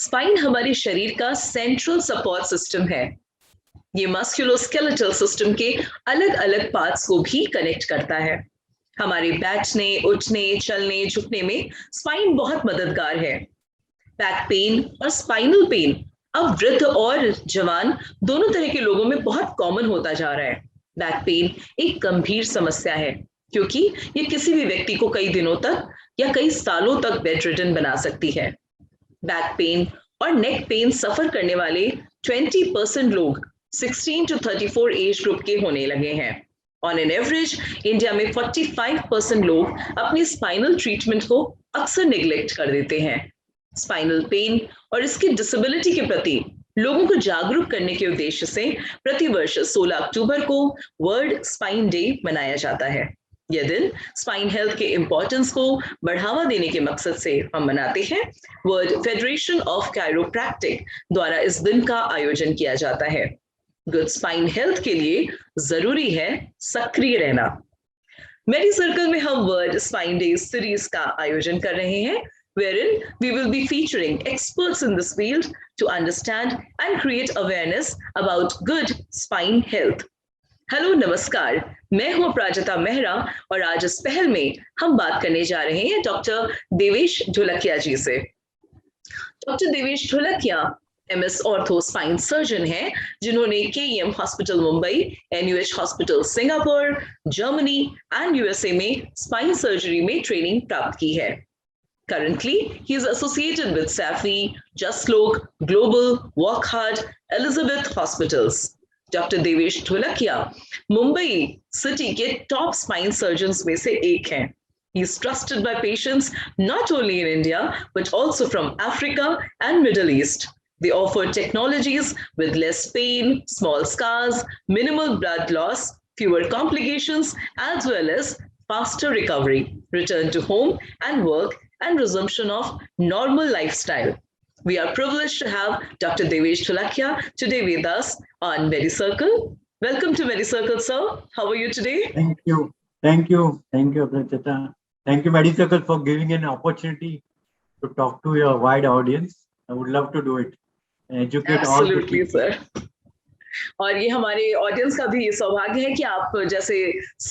Spine हमारे शरीर का सेंट्रल सपोर्ट सिस्टम है। ये मस्कुलोस्केलेटल सिस्टम के अलग अलग पार्ट्स को भी कनेक्ट करता है। हमारे बैठने, उठने, चलने, झुकने में स्पाइन बहुत मददगार है। बैक पेन और स्पाइनल पेन अब वृद्ध और जवान दोनों तरह के लोगों में बहुत कॉमन होता जा रहा है। बैक पेन एक गंभीर समस्या है क्योंकि ये किसी भी व्यक्ति को कई दिनों तक या कई सालों तक बेड रिडन बना सकती है। बैक पेन और नेक पेन सफर करने वाले 20% लोग 16 to 34 एज ग्रुप के होने लगे हैं। ऑन एन एवरेज इंडिया में 45% लोग अपनी स्पाइनल ट्रीटमेंट को अक्सर निग्लेक्ट कर देते हैं। स्पाइनल पेन और इसकी डिसेबिलिटी के प्रति लोगों को जागरूक करने के उद्देश्य से प्रतिवर्ष 16 अक्टूबर को वर्ल्ड स्पाइन डे मनाया जाता है। यह दिन स्पाइन हेल्थ के इम्पोर्टेंस को बढ़ावा देने के मकसद से हम मनाते हैं। वर्ल्ड फेडरेशन ऑफ कायरोप्रैक्टिक द्वारा इस दिन का आयोजन किया जाता है। गुड स्पाइन हेल्थ के लिए जरूरी है सक्रिय रहना। मेडी सर्कल में हम वर्ल्ड स्पाइन डे सीरीज का आयोजन कर रहे हैं, wherein we will be featuring experts in this field to understand and create awareness about good spine health. Hello नमस्कार, मैं हूं प्राजता मेहरा और आज इस पहल में हम बात करने जा रहे हैं डॉक्टर देवेश ढोलकिया जी से। Doctor Devesh Dholakia MS ortho spine surgeon हैं, जिन्होंने KEM hospital Mumbai, NUH hospital Singapore, Germany and USA में स्पाइन सर्जरी में ट्रेनिंग प्राप्त की है। Currently, he is associated with SAFI, Justlok, Global, Walk Hard, Elizabeth Hospitals. Doctor Devesh Dholakia Mumbai city के top spine surgeons में से एक हैं। He is trusted by patients not only in India but also from Africa and Middle East. They offer technologies with less pain, small scars, minimal blood loss, fewer complications, as well as faster recovery, return to home and work, and resumption of normal lifestyle. We are privileged to have Dr. Devesh ढोलकिya today with us on MediCircle. Welcome to MediCircle, sir. How are you today? Thank you, Pratita. Thank you, MediCircle, for giving an opportunity to talk to your wide audience. I would love to do it and educate Absolutely, all the people. sir. और ये हमारे audience का भी सौभाग्य है कि आप जैसे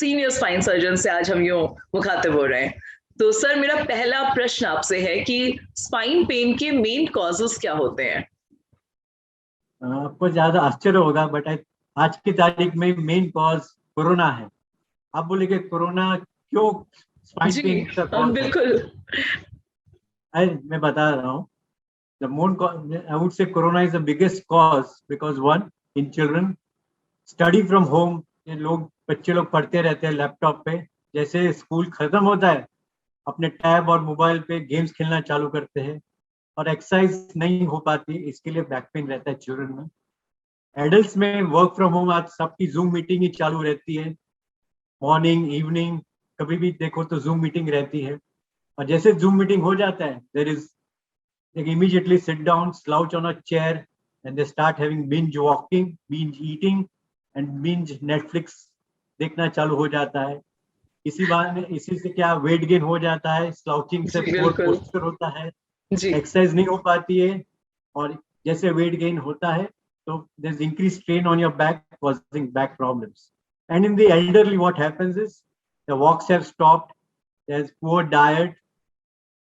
सीनियर स्पाइन सर्जन से आज हम यूं मुखातिब हो रहे हैं। तो सर, मेरा पहला प्रश्न आपसे है कि स्पाइन पेन के मेन कॉजेस क्या होते हैं? आपको ज्यादा आश्चर्य होगा, बट आज की तारीख में मेन कॉज कोरोना है। आप बोलेंगे कोरोना क्यों स्पाइन पेन का कॉज? बिल्कुल, मैं बता रहा हूँ। I would say corona is the biggest cause because one, in children, study from home. ये बच्चे लोग पढ़ते रहते हैं लैपटॉप पे, जैसे स्कूल खत्म होता है अपने टैब और मोबाइल पे गेम्स खेलना चालू करते हैं और एक्सरसाइज नहीं हो पाती, इसके लिए बैक पेन रहता है चिल्ड्रन में। एडल्ट्स में वर्क फ्रॉम होम, आज सबकी जूम मीटिंग ही चालू रहती है, मॉर्निंग इवनिंग कभी भी देखो तो जूम मीटिंग रहती है। और जैसे जूम मीटिंग हो जाता है, there is they immediately sit down, slouch on a chair, and they start having binge walking, binge eating, and binge Netflix देखना चालू हो जाता है। इसी से क्या वेट गेन हो जाता है, स्लाउचिंग से पोर पोस्चर होता है, एक्सरसाइज नहीं हो पाती है, और जैसे वेट गेन होता है तो there is increase strain on your back, causing back problems. And in the elderly, what happens is the walks have stopped, there's poor diet,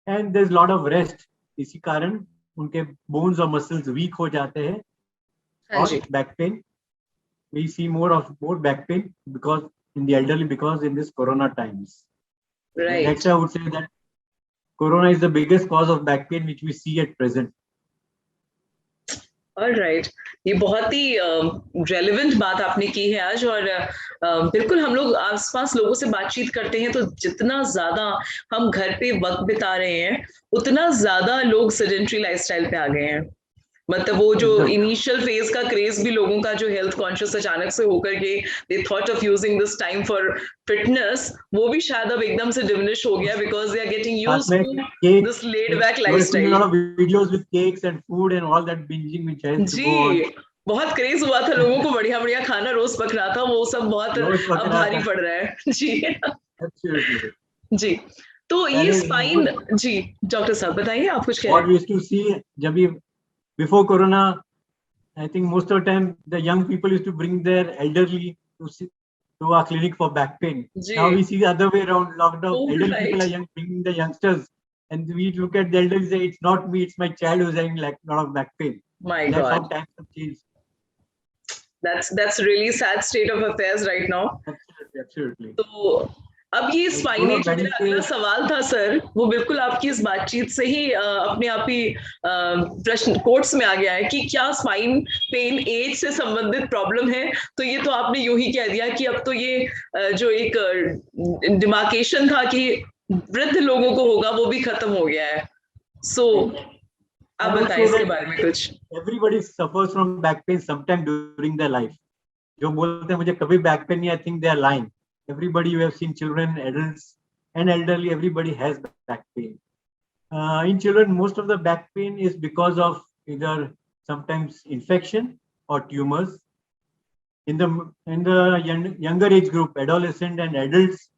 and there's a lot of rest. इसी कारण उनके bones और muscles weak हो जाते हैं और back pain, we see more back pain because in the elderly, because in this corona times. Right. Next, I would say that corona is the biggest cause of back pain which we see at present. Alright, ये बहुत ही relevant बात आपने की है आज। और बिल्कुल हम लोग आसपास लोगों से बातचीत करते हैं तो जितना ज्यादा हम घर पे वक्त बिता रहे हैं उतना ज्यादा लोग सेडेंटरी लाइफस्टाइल पे आ गए हैं। मतलब वो जो इनिशियल फेज का क्रेज भी लोगों का जो हेल्थ कॉन्शियस अचानक से होकर के they thought of using this time for fitness, वो भी शायद अब एकदम से डिमिनिश हो गया because they are getting used to this laid back lifestyle. Videos with cakes and food and all that binging which has to go on. बहुत craze हुआ था लोगों को, बढ़िया बढ़िया खाना रोज पक रहा था, वो सब बहुत अब भारी पड़ रहा है। जी जी, तो ये स्पाइन, जी डॉक्टर साहब बताइए, आप कुछ कह रहे हैं? और वी यूज्ड टू सी जब Before Corona, I think most of the time the young people used to bring their elderly to our clinic for back pain. Now we ji. see the other way around. Lockdown, Oh, elderly people are right. young, bringing the youngsters, and we look at the elderly and say, "It's not me, it's my child who's having like a lot of back pain." My That's how God. times have changed. That's really sad state of affairs right now. Absolutely, absolutely. तो अब ये Like थोड़ा स्पाइनेज मेरा अगला medical. सवाल था sir, वो बिल्कुल आपकी इस बातचीत से ही अपने आप ही प्रश्न कोट्स में आ गया है कि क्या स्पाइन पेन एज से संबंधित प्रॉब्लम है। तो ये तो आपने यूं ही कह दिया कि अब तो ये जो एक डिमार्केशन था कि वृद्ध लोगों को होगा वो भी खत्म हो गया है। सो आप I would बताएं say इसके that बारे में कुछ। everybody suffers from back pain sometime during their life. जो बोलते हैं मुझे कभी back pain नहीं, I think they are lying. Everybody, you have seen children, adults, and elderly. Everybody has back pain. In children, most of the back pain is because of either sometimes infection or tumors. In the younger age group, adolescent and adults,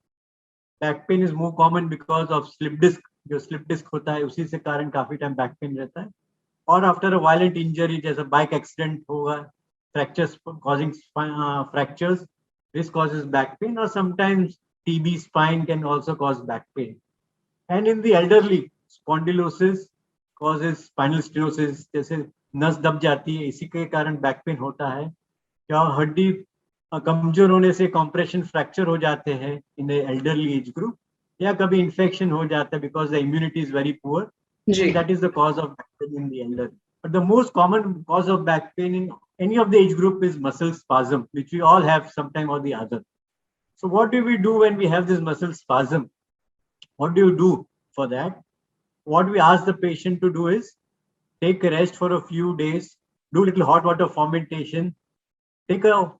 back pain is more common because of slip disc. जो slip disc होता है उसी से कारण काफी time back pain रहता है. Or after a violent injury, जैसे bike accident होगा, fractures causing fractures, this causes back pain. Or sometimes TB spine can also cause back pain. And in the elderly, spondylosis causes spinal stenosis. जैसे नस दब जाती है, इसी के कारण बैक पेन होता है. या हड्डी कमजोर होने से compression fracture हो जाते हैं in the elderly age group. या कभी infection हो जाता है because the immunity is very poor. Ji. And that is the cause of back pain in the elderly. But the most common cause of back pain in any of the age group is muscle spasm, which we all have sometime or the other. So what do we do when we have this muscle spasm? What do you do for that? What we ask the patient to do is take a rest for a few days, do little hot water fermentation, take a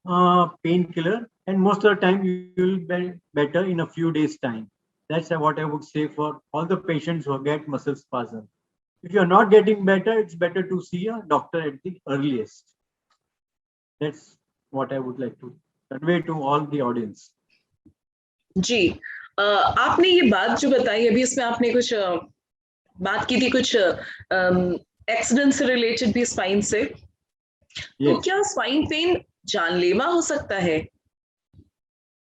painkiller, and most of the time you will be better in a few days' time. That's what I would say for all the patients who get muscle spasm. If you're not getting better, it's better to see a doctor at the earliest. That's what I would like to convey to all the audience. जी. आपने ये बात जो बताई अभी, इसमें आपने कुछ बात की थी कुछ एक्सीडेंट से रिलेटेड भी स्पाइन से. तो Yes. क्या स्पाइन पेन जानलेवा हो सकता है,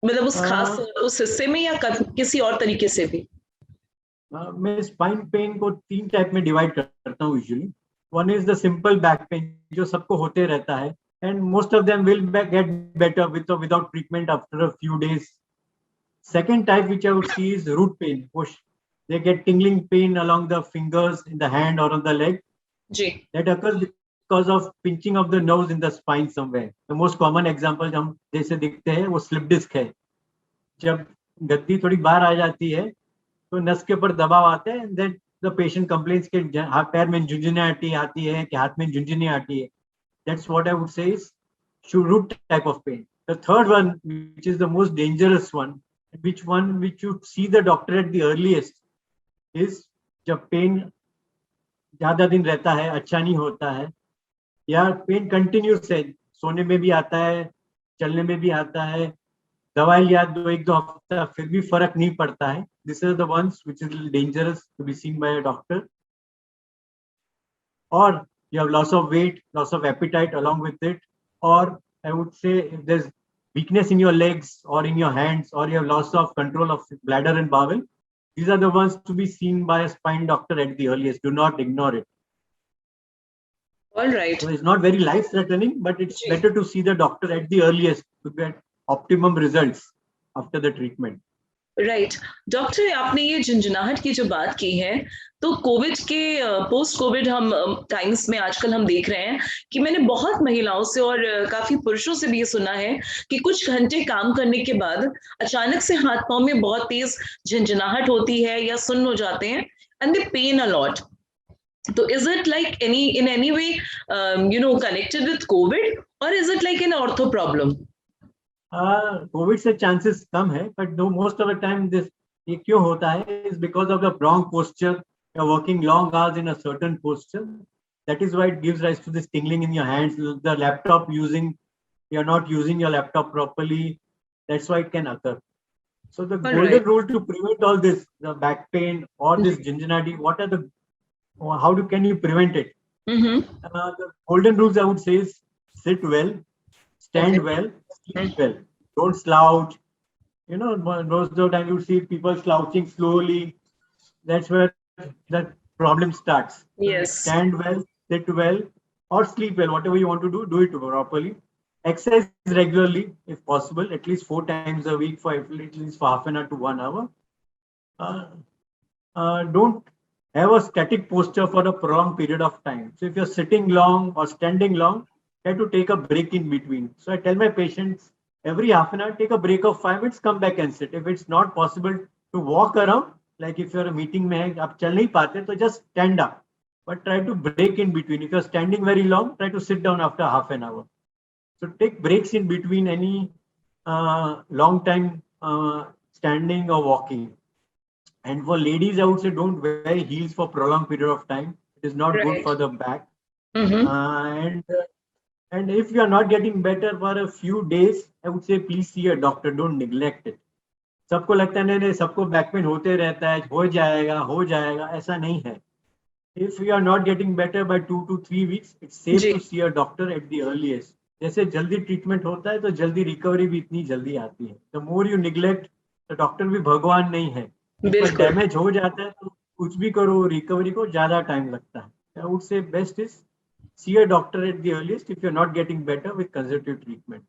मतलब उस खास उस हिस्से में, या किसी और तरीके से भी? मैं स्पाइन पेन को 3 टाइप में डिवाइड करता हूँ usually. One is the simple back pain जो सबको होते रहता है, and most of them will get better with or without treatment after a few days. Second type which I would see is root pain. They get tingling pain along the fingers in the hand or on the leg. Ji. That occurs because of pinching of the nerves in the spine somewhere. The most common example हम जैसे दिखते हैं वो slip disc है. जब गद्दी थोड़ी बाहर आ जाती है तो नस के ऊपर दबाव आता है, and then the patient complains कि पैर में झुंझुनाहटी आती है कि हाथ में झुंझुनी आती है. That's what I would say is root type of pain. The third one, which is the most dangerous one, which you see the doctor at the earliest, is जब पेन ज्यादा दिन रहता है, अच्छा नहीं होता है, या पेन कंटिन्यूस है, सोने में भी आता है, चलने में भी आता है, दवाई लिया 1-2 हफ्ता फिर भी फर्क नहीं पड़ता है. This is the ones which is dangerous to be seen by a doctor. Or you have loss of weight, loss of appetite along with it, or I would say if there's weakness in your legs or in your hands, or you have loss of control of bladder and bowel, these are the ones to be seen by a spine doctor at the earliest. Do not ignore it. All right. So it's not very life threatening, but it's जी. better to see the doctor at the earliest to get optimum results after the treatment. Right. Doctor, आपने ये झुंझुनाहट की जो बात की है, तो Covid के पोस्ट कोविड हम टाइम्स में आजकल हम देख रहे हैं कि मैंने बहुत महिलाओं से और काफी पुरुषों से भी ये सुना है कि कुछ घंटे काम करने के बाद अचानक से हाथ पांव में बहुत तेज झुंझुनाहट होती है या सुन्न हो जाते हैं, and they pain a lot. तो is it like in any way connected with COVID, or is it like an ortho problem? Covid से चांसेस कम है, but most of the time this ये क्यों होता है is because of the wrong posture. You're working long hours in a certain posture. That is why it gives rise to this tingling in your hands. The laptop you're not using your laptop properly. That's why it can occur. So the golden rule to prevent all this, the back pain or this gingivitis, can you prevent it? The golden rules I would say is sit well, stand Okay. well, sleep well. Don't slouch. You know, most of the time you see people slouching slowly. That's where the problem starts. So Yes. stand well, sit well, or sleep well. Whatever you want to do it properly. Exercise regularly, if possible, at least 4 times a week for at least for half an hour to 1 hour. Uh, don't have a static posture for a prolonged period of time. So if you're sitting long or standing long, try to take a break in between. So I tell my patients every half an hour, take a break of 5 minutes, come back and sit. If it's not possible to walk around, like if you're a meeting में आप चल नहीं पाते, तो just stand up. But try to break in between. If you're standing very long, try to sit down after half an hour. So take breaks in between any long time standing or walking. And for ladies, I would say don't wear heels for prolonged period of time. It is not good Right. for the back. Mm-hmm. And if you are not getting better for a few days, I would say please see a doctor. Don't neglect it. सबको लगता है नहीं सबको back pain होते रहता है हो जाएगा ऐसा नहीं है. If you are not getting better by 2 to 3 weeks, it's safe ji. to see a doctor at the earliest. जैसे जल्दी ट्रीटमेंट होता है तो जल्दी रिकवरी भी इतनी जल्दी आती है. The more you neglect, the doctor भी भगवान नहीं है. पर डैमेज हो जाता है तो कुछ भी करो रिकवरी को ज्यादा टाइम लगता है. I would say best is see a doctor at the earliest if you're not getting better with conservative treatment.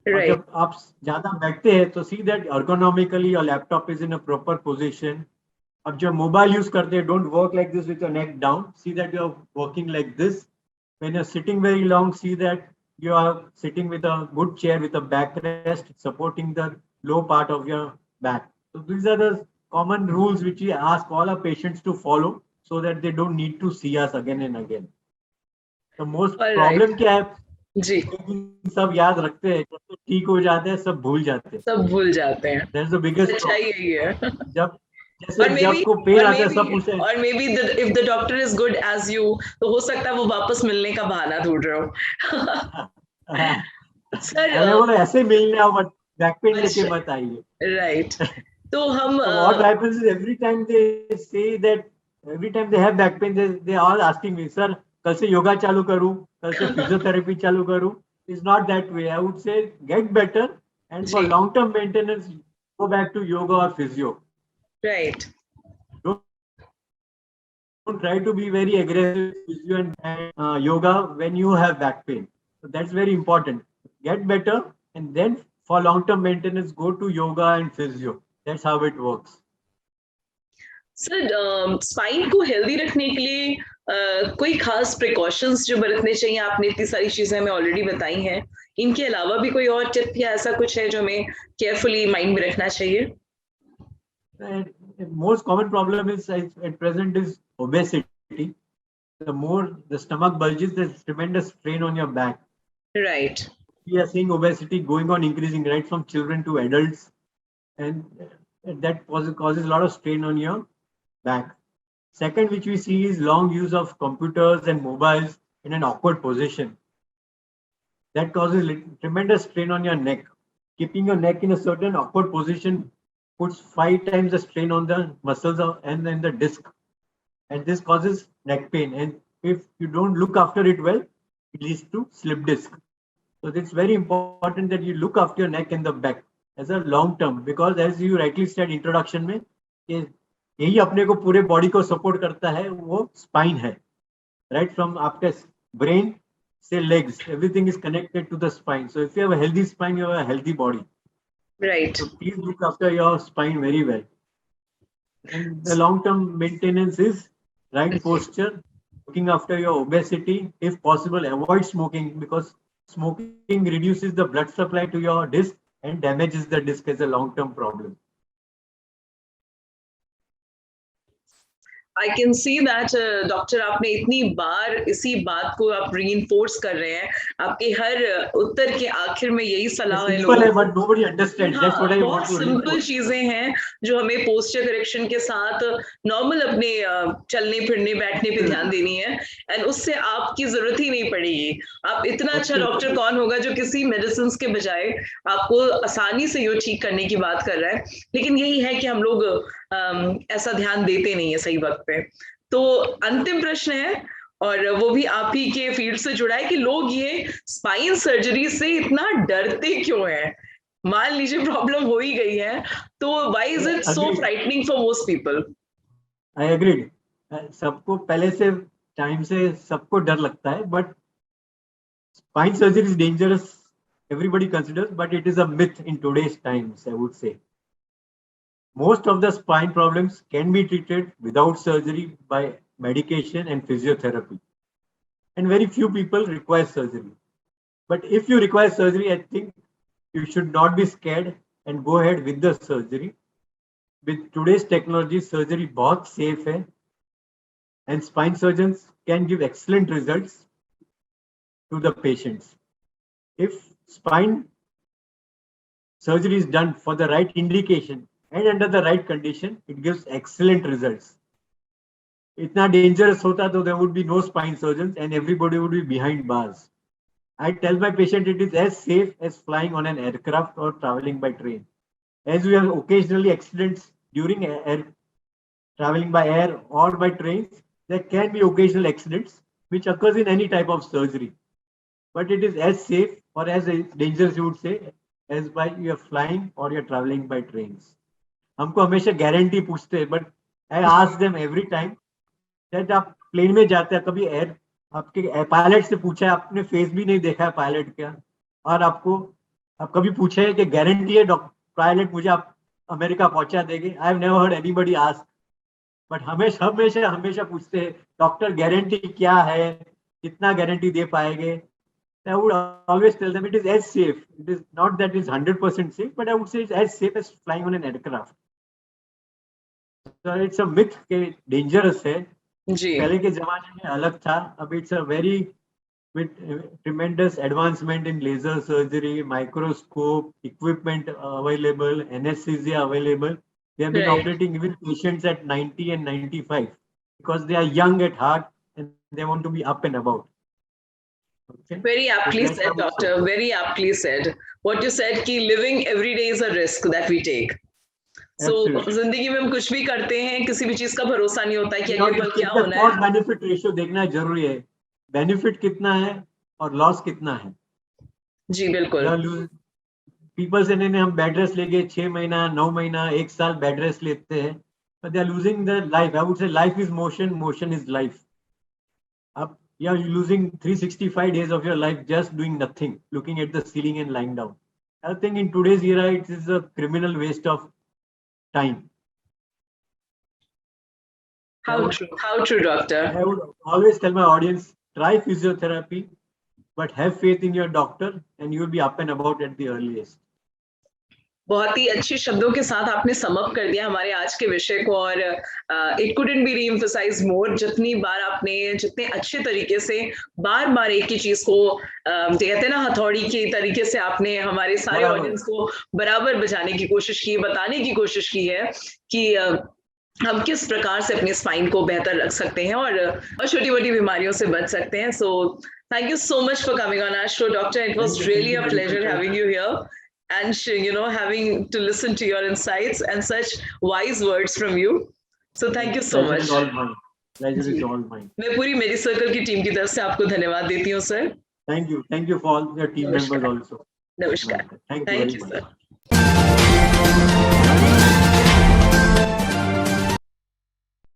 और जब आप ज्यादा बैठते हैं तो see that ergonomically your laptop is in a proper position. अब जब मोबाइल यूज करते हैं don't work like this with your neck down. See that you're working like this. When you're sitting very long, see that you are sitting with a good chair with a backrest supporting the low part of your back. So these are the common rules which we ask all our patients to follow so that they don't need to see us again and again. The most problem क्या है जी सब याद रखते हैं जब ठीक हो जाते हैं सब भूल जाते हैं. That's the biggest problem. जब जैसे जब को पेन आता है सब पूछते हैं और maybe if the doctor is good as you तो हो सकता है वो वापस मिलने का बहाना ढूंढ रहे हो. सर मैं बोला ऐसे मिलने आओ बट बैक पेन लेके मत आइए. राइट. तो हम what happens is every time they say that every time they have back pain they are all asking me sir कल से योगा चालू करूं कल से फिजियोथेरेपी चालू करूं. It's not that way. I would say get better and for long term maintenance go back to yoga or physio. Right. Don't try to be very aggressive physio and yoga when you have back pain. So that's very important. Get better and then for long term maintenance go to yoga and physio. That's how it works. Sir spine को healthy रखने के लिए कोई खास precautions जो बरतने चाहिए. आपने इतनी सारी चीजें हमें ऑलरेडी बताई हैं. इनके अलावा भी कोई और टिप या ऐसा कुछ है जो हमें केयरफुली माइंड में रखना चाहिए? Most common problem is at present is obesity. The more the stomach bulges, there's tremendous strain on your back. Right. We are seeing obesity going on increasing right from children to adults, and that causes a lot of strain on your back. Second, which we see is long use of computers and mobiles in an awkward position. That causes tremendous strain on your neck. Keeping your neck in a certain awkward position puts 5 times the strain on the muscles and then the disc. And this causes neck pain. And if you don't look after it well, it leads to slip disc. So it's very important that you look after your neck and the back as a long term, because as you rightly said introduction में यही अपने को पूरे body को support करता है वो spine है. राइट फ्रॉम आपके ब्रेन से legs, everything is connected to the spine. So if you have a healthy spine, you have a healthy body. Right. So please look after your spine very well. And the long-term maintenance is right posture, looking after your obesity. If possible, avoid smoking because smoking reduces the blood supply to your disc and damages the disc as a long-term problem. I can see that doctor आपने इतनी बार इसी बात को आप reinforce कर रहे हैं. आपके हर उत्तर के आखिर में यही सलाह है लोगों को. But nobody understands. That's what I want to simple चीजें हैं जो हमें पोस्चर करेक्शन के साथ नॉर्मल अपने चलने फिरने बैठने पे ध्यान देनी है एंड उससे आपकी जरूरत ही नहीं पड़ेगी. आप इतना अच्छा डॉक्टर कौन होगा जो किसी मेडिसिन के बजाय आपको आसानी से यो ठीक करने की बात कर रहा है. लेकिन यही है कि हम लोग ऐसा ध्यान देते नहीं है सही वक्त पे. तो अंतिम प्रश्न है और वो भी आप ही के फील्ड से जुड़ा है कि लोग ये स्पाइन सर्जरी से इतना डरते क्यों हैं। मान लीजिए प्रॉब्लम हो ही गई है तो why is it so frightening for most people? I agreed, सबको पहले से टाइम से सबको डर लगता है, but spine surgery is dangerous, everybody considers, but it is a myth in today's times, I would say. Most of the spine problems can be treated without surgery by medication and physiotherapy, and very few people require surgery. But if you require surgery, I think you should not be scared and go ahead with the surgery. With today's technology, surgery बहुत safe है, and spine surgeons can give excellent results to the patients. If spine surgery is done for the right indication and under the right condition, it gives excellent results. Itna dangerous hota to there would be no spine surgeons and everybody would be behind bars. I tell my patient it is as safe as flying on an aircraft or traveling by train. As we have occasionally accidents during traveling by air or by trains, there can be occasional accidents which occurs in any type of surgery. But it is as safe or as dangerous, you would say, as by you are flying or you are traveling by trains. हमको हमेशा guarantee पूछते हैं, but I ask them every time that आप plane में जाते हैं, कभी air आपके पायलट से पूछा है, आपने फेस भी नहीं देखा है पायलट का, और आपको आप कभी पूछे है कि गारंटी है पायलट मुझे आप अमेरिका पहुंचा देंगे? I have never heard anybody ask, but हमेशा हमेशा हमेशा पूछते हैं डॉक्टर गारंटी क्या है, कितना गारंटी दे पाएंगे? I would always tell them it is as safe. It is not that it's 100% safe, but I would say it's as safe as flying on an aircraft. So it's a myth कि dangerous है. जी. पहले के जमाने में अलग था. अब it's a very with tremendous advancement in laser surgery, microscope, equipment available, anesthesia available. They have been operating even patients at 90 and 95 because they are young at heart and they want to be up and about. Okay. Very aptly said, doctor. Very aptly said. What you said कि living every day is a risk that we take. So जिंदगी में हम कुछ भी करते हैं, किसी भी चीज का भरोसा नहीं होता है कि अगले पल क्या होना है. कॉस्ट बेनिफिट रेशियो देखना जरूरी है. बेनिफिट कितना है और लॉस कितना है. जी बिल्कुल. पीपल से नहीं हम बेड रेस्ट लेके 6 महीना 9 महीना 1 साल बेड रेस्ट लेते हैं, but they are losing their life. I would say life is motion, motion is life. अब you're losing 365 days of your life just doing nothing, looking at the ceiling and lying down. I think in today's era, it is a criminal waste of time. How true, doctor. I would always tell my audience, try physiotherapy, but have faith in your doctor and you will be up and about at the earliest. बहुत ही अच्छे शब्दों के साथ आपने sum up कर दिया हमारे आज के विषय को, और इट कुडंट बी रीएम्फसाइज मोर. जितनी बार आपने जितने अच्छे तरीके से बार बार एक ही चीज को कहते हैं ना हथौड़ी के तरीके से आपने हमारे सारे ऑडियंस को बराबर बजाने की कोशिश की, बताने की कोशिश की है कि हम किस प्रकार से अपने स्पाइन को बेहतर रख सकते हैं और छोटी मोटी बीमारियों से बच सकते हैं. So thank you so much for coming on our show doctor. It was really a pleasure having you here and having to listen to your insights and such wise words from you. So thank you so much. Pleasure is all mine. मैं पूरी मेरी circle की team की तरफ से आपको धन्यवाद देती हूँ sir. Thank you for all your team members also. नमस्कार. Thank you sir.